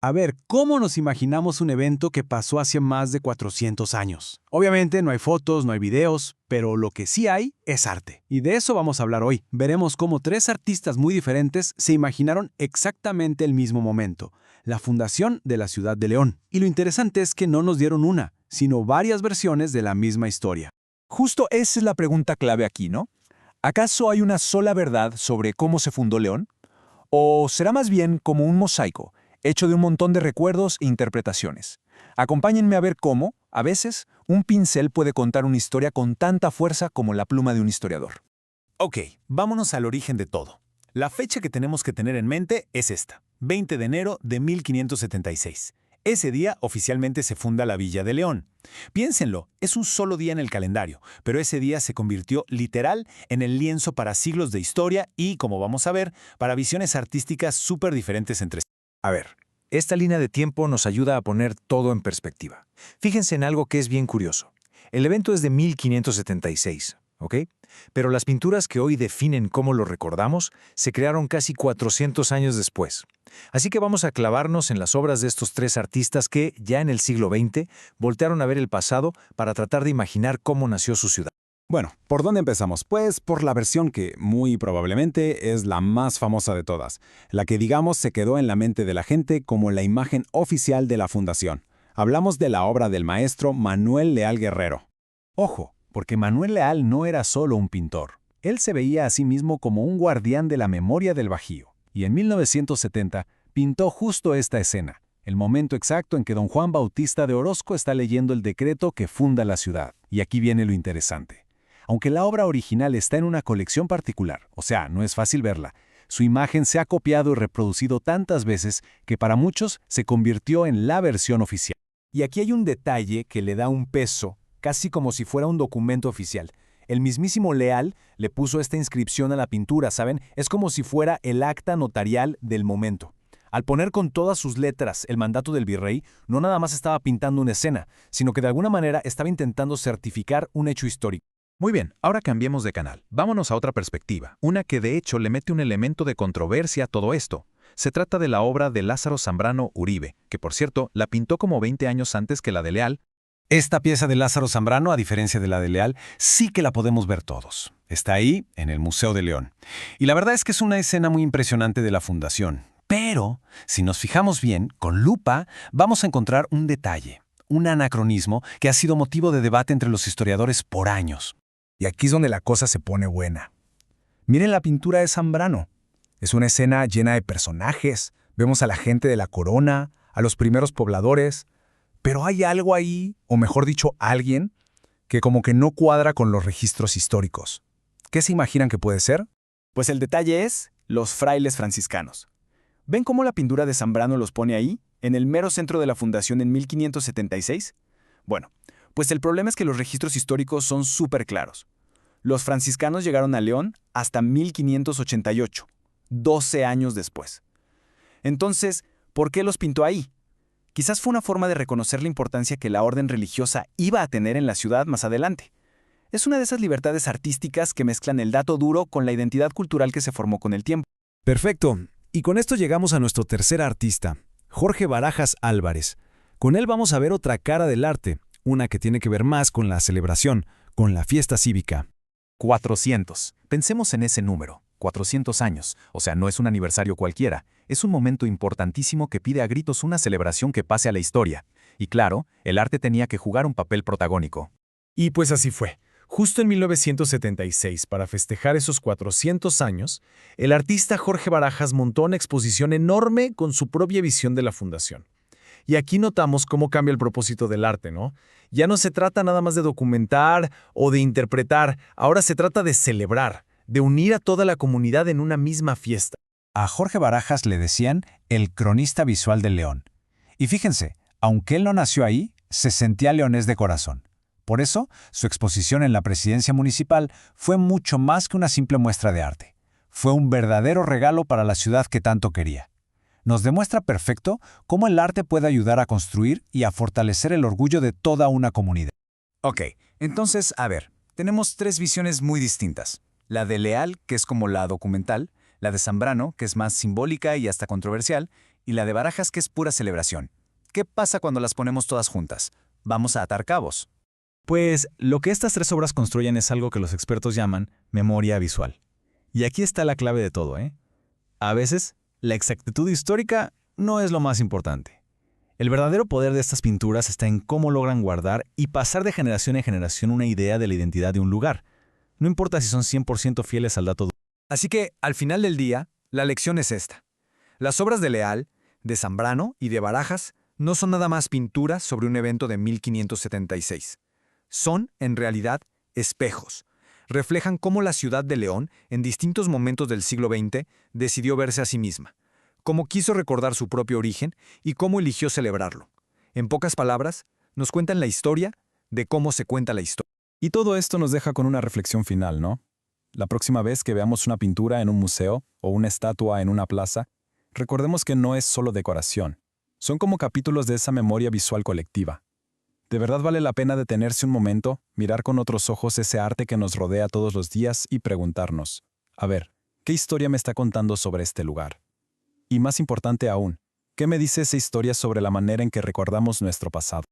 A ver, ¿cómo nos imaginamos un evento que pasó hace más de 400 años? Obviamente no hay fotos, no hay videos, pero lo que sí hay es arte. Y de eso vamos a hablar hoy. Veremos cómo tres artistas muy diferentes se imaginaron exactamente el mismo momento, la fundación de la ciudad de León. Y lo interesante es que no nos dieron una, sino varias versiones de la misma historia. Justo esa es la pregunta clave aquí, ¿no? ¿Acaso hay una sola verdad sobre cómo se fundó León? ¿O será más bien como un mosaico, hecho de un montón de recuerdos e interpretaciones? Acompáñenme a ver cómo, a veces, un pincel puede contar una historia con tanta fuerza como la pluma de un historiador. Ok, vámonos al origen de todo. La fecha que tenemos que tener en mente es esta, 20 de enero de 1576. Ese día oficialmente se funda la Villa de León. Piénsenlo, es un solo día en el calendario, pero ese día se convirtió literal en el lienzo para siglos de historia y, como vamos a ver, para visiones artísticas súper diferentes entre sí. A ver, esta línea de tiempo nos ayuda a poner todo en perspectiva. Fíjense en algo que es bien curioso. El evento es de 1576, ¿ok? Pero las pinturas que hoy definen cómo lo recordamos se crearon casi 400 años después. Así que vamos a clavarnos en las obras de estos tres artistas que, ya en el siglo XX, voltearon a ver el pasado para tratar de imaginar cómo nació su ciudad. Bueno, ¿por dónde empezamos? Pues por la versión que, muy probablemente, es la más famosa de todas, la que digamos se quedó en la mente de la gente como la imagen oficial de la fundación. Hablamos de la obra del maestro Manuel Leal Guerrero. Ojo, porque Manuel Leal no era solo un pintor. Él se veía a sí mismo como un guardián de la memoria del Bajío, y en 1970 pintó justo esta escena, el momento exacto en que don Juan Bautista de Orozco está leyendo el decreto que funda la ciudad. Y aquí viene lo interesante. Aunque la obra original está en una colección particular, o sea, no es fácil verla, su imagen se ha copiado y reproducido tantas veces que para muchos se convirtió en la versión oficial. Y aquí hay un detalle que le da un peso, casi como si fuera un documento oficial. El mismísimo Leal le puso esta inscripción a la pintura, ¿saben? Es como si fuera el acta notarial del momento. Al poner con todas sus letras el mandato del virrey, no nada más estaba pintando una escena, sino que de alguna manera estaba intentando certificar un hecho histórico. Muy bien, ahora cambiemos de canal. Vámonos a otra perspectiva, una que de hecho le mete un elemento de controversia a todo esto. Se trata de la obra de Lázaro Zambrano Uribe, que por cierto la pintó como 20 años antes que la de Leal. Esta pieza de Lázaro Zambrano, a diferencia de la de Leal, sí que la podemos ver todos. Está ahí, en el Museo de León. Y la verdad es que es una escena muy impresionante de la fundación. Pero, si nos fijamos bien, con lupa, vamos a encontrar un detalle, un anacronismo que ha sido motivo de debate entre los historiadores por años. Y aquí es donde la cosa se pone buena. Miren la pintura de Zambrano. Es una escena llena de personajes. Vemos a la gente de la corona, a los primeros pobladores. Pero hay algo ahí, o mejor dicho, alguien, que como que no cuadra con los registros históricos. ¿Qué se imaginan que puede ser? Pues el detalle es los frailes franciscanos. ¿Ven cómo la pintura de Zambrano los pone ahí, en el mero centro de la fundación en 1576? Bueno, pues el problema es que los registros históricos son súper claros. Los franciscanos llegaron a León hasta 1588, 12 años después. Entonces, ¿por qué los pintó ahí? Quizás fue una forma de reconocer la importancia que la orden religiosa iba a tener en la ciudad más adelante. Es una de esas libertades artísticas que mezclan el dato duro con la identidad cultural que se formó con el tiempo. Perfecto. Y con esto llegamos a nuestro tercer artista, Jorge Barajas Álvarez. Con él vamos a ver otra cara del arte, una que tiene que ver más con la celebración, con la fiesta cívica. 400. Pensemos en ese número. 400 años. O sea, no es un aniversario cualquiera. Es un momento importantísimo que pide a gritos una celebración que pase a la historia. Y claro, el arte tenía que jugar un papel protagónico. Y pues así fue. Justo en 1976, para festejar esos 400 años, el artista Jorge Barajas montó una exposición enorme con su propia visión de la fundación. Y aquí notamos cómo cambia el propósito del arte, ¿no? Ya no se trata nada más de documentar o de interpretar, ahora se trata de celebrar, de unir a toda la comunidad en una misma fiesta. A Jorge Barajas le decían el cronista visual del León. Y fíjense, aunque él no nació ahí, se sentía leonés de corazón. Por eso, su exposición en la presidencia municipal fue mucho más que una simple muestra de arte. Fue un verdadero regalo para la ciudad que tanto quería. Nos demuestra perfecto cómo el arte puede ayudar a construir y a fortalecer el orgullo de toda una comunidad. Ok, entonces, a ver, tenemos tres visiones muy distintas. La de Leal, que es como la documental, la de Zambrano, que es más simbólica y hasta controversial, y la de Barajas que es pura celebración. ¿Qué pasa cuando las ponemos todas juntas? Vamos a atar cabos. Pues lo que estas tres obras construyen es algo que los expertos llaman memoria visual. Y aquí está la clave de todo, ¿eh? A veces, la exactitud histórica no es lo más importante. El verdadero poder de estas pinturas está en cómo logran guardar y pasar de generación en generación una idea de la identidad de un lugar. No importa si son 100% fieles al dato. Así que, al final del día, la lección es esta. Las obras de Leal, de Zambrano y de Barajas no son nada más pinturas sobre un evento de 1576. Son, en realidad, espejos. Reflejan cómo la ciudad de León, en distintos momentos del siglo XX, decidió verse a sí misma, cómo quiso recordar su propio origen y cómo eligió celebrarlo. En pocas palabras, nos cuentan la historia de cómo se cuenta la historia. Y todo esto nos deja con una reflexión final, ¿no? La próxima vez que veamos una pintura en un museo o una estatua en una plaza, recordemos que no es solo decoración. Son como capítulos de esa memoria visual colectiva. De verdad vale la pena detenerse un momento, mirar con otros ojos ese arte que nos rodea todos los días y preguntarnos, a ver, ¿qué historia me está contando sobre este lugar? Y más importante aún, ¿qué me dice esa historia sobre la manera en que recordamos nuestro pasado?